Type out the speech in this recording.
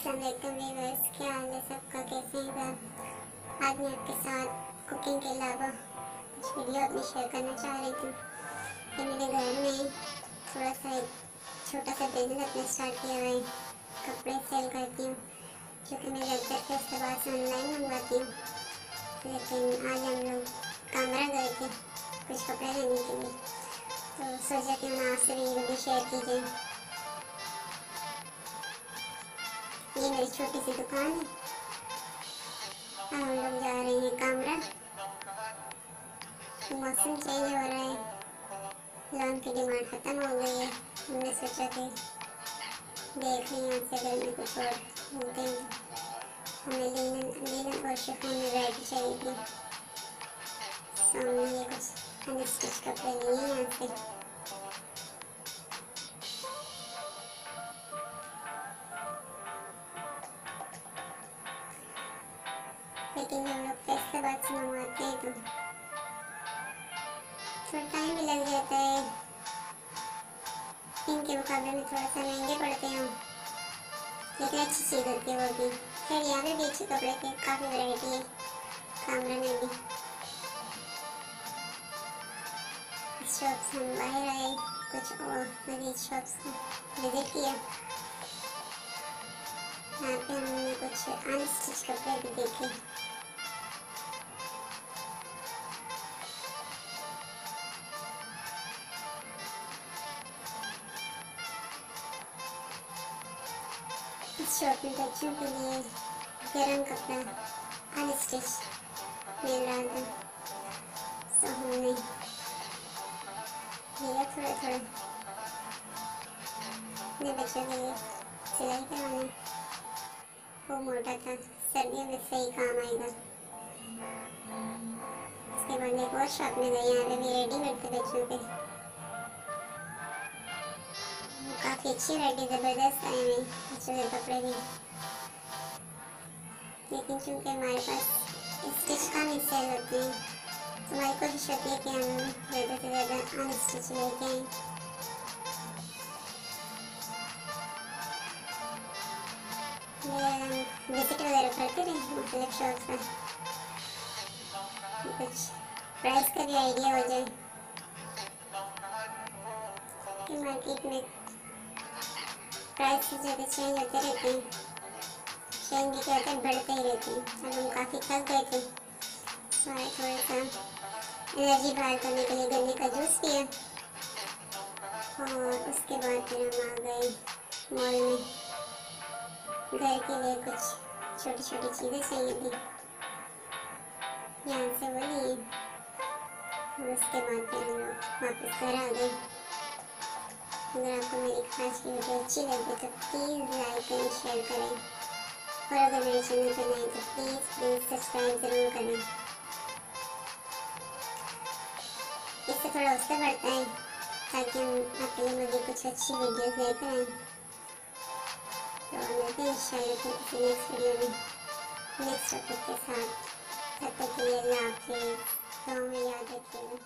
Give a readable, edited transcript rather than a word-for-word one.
अस्सलाम वालेकुम व्यूअर्स, क्या हाल है सबका, कैसे हैं आप। आज मैं आपके साथ कुकिंग के अलावा कुछ वीडियो अपनी शेयर करना चाह रही थी कि मेरे घर में थोड़ा सा एक छोटा सा बिजनेस अपने स्टार्ट किया हुआ है। कपड़े सेल करती हूँ, क्योंकि मैं ज़्यादातर फेस्टिवल से ऑनलाइन मंगवाती हूँ। लेकिन आज हम लोग कामरा गए थे कुछ कपड़े लेने के लिए, तो सोचा कि हम आपसे भी वीडियो शेयर की जाए। ये मेरी छोटी सी दुकान है। अब हम लोग जा रहे हैं कामरा। मौसम चेंज हो रहा है, लॉन की डिमांड ख़त्म हो गई है। हमने सोचा कि देख लें यहाँ से अगर में कुछ और मिलते हैं। हमें लिनन और शिफॉन में वैरायटी चाहिए थी। सामने ये कुछ अनस्टिच कपड़े लिए हैं यहाँ से। लेकिन जब लोग फेस्टिवल से मंगवाते हैं तो थोड़ा टाइम भी लग जाता है। इनके मुकाबले में थोड़ा सा महंगे पड़ते हैं, लेकिन अच्छी चीज़ होती है वो भी। खैर यहाँ पे भी अच्छे कपड़े की काफ़ी वैरायटी है कामरा में भी। इस शॉप से हम बाहर आए, कुछ और मजीद शॉप्स विजिट किया। यहाँ पे हमने कुछ अनस्टिच कपड़े भी देखे। इस शॉप में बच्चों के लिए गर्म कपड़ा अनस्टिच मिल रहा था, तो हमने लिया थोड़ा थोड़ा अपने बच्चों के लिए सिलाई करवाना। वो मोटा था, सर्दियों में सही काम आएगा। उसके बाद एक और शॉप में गए, यहाँ पे भी रेडीमेड थे बच्चों के। काफ़ी अच्छी वैरायटी, ज़बरदस्त आए हुए बच्चों के कपड़े भी। लेकिन चूँकि हमारे पास स्टिच का नहीं सेल होते हैं, तो हमारी कोशिश होती है कि हम ज़्यादा से ज़्यादा अनस्टिच लेके आएँ। विजिट वगैरह करते रहे मुख्तलिफ शॉप पर, कुछ प्राइस का भी आइडिया हो जाए कि मार्केट में प्राइस ज़्यादा चेंज होते रहते हैं। चेंज भी क्या होता है, बढ़ते ही रहते हैं। अब हम काफ़ी थक गए थे, थोड़ा सा एनर्जी बाहर करने के लिए गन्ने का जूस पिया, और उसके बाद फिर हम आ गए मॉल में। घर के लिए कुछ छोटी छोटी चीज़ें चाहिए थी, यहाँ से वो लिए, और उसके बाद फिर हम लोग वापस घर आ गए। अगर आपको मेरी आज की वीडियो अच्छी लगी तो प्लीज़ लाइक करें, शेयर करें, और अगर मेरे चैनल पर नए तो प्लीज़ सब्सक्राइब ज़रूर करें। इससे थोड़ा उत्साह बढ़ता है, ताकि हम आपके लिए मुझे कुछ अच्छी वीडियोस लेकर आएँ। तो मिलते हैं इंशाल्लाह फिर किसी नेक्स्ट वीडियो में नेक्स्ट टॉपिक के साथ। तब तक के लिए अल्लाह हाफिज़, दुआ में याद रखिएगा।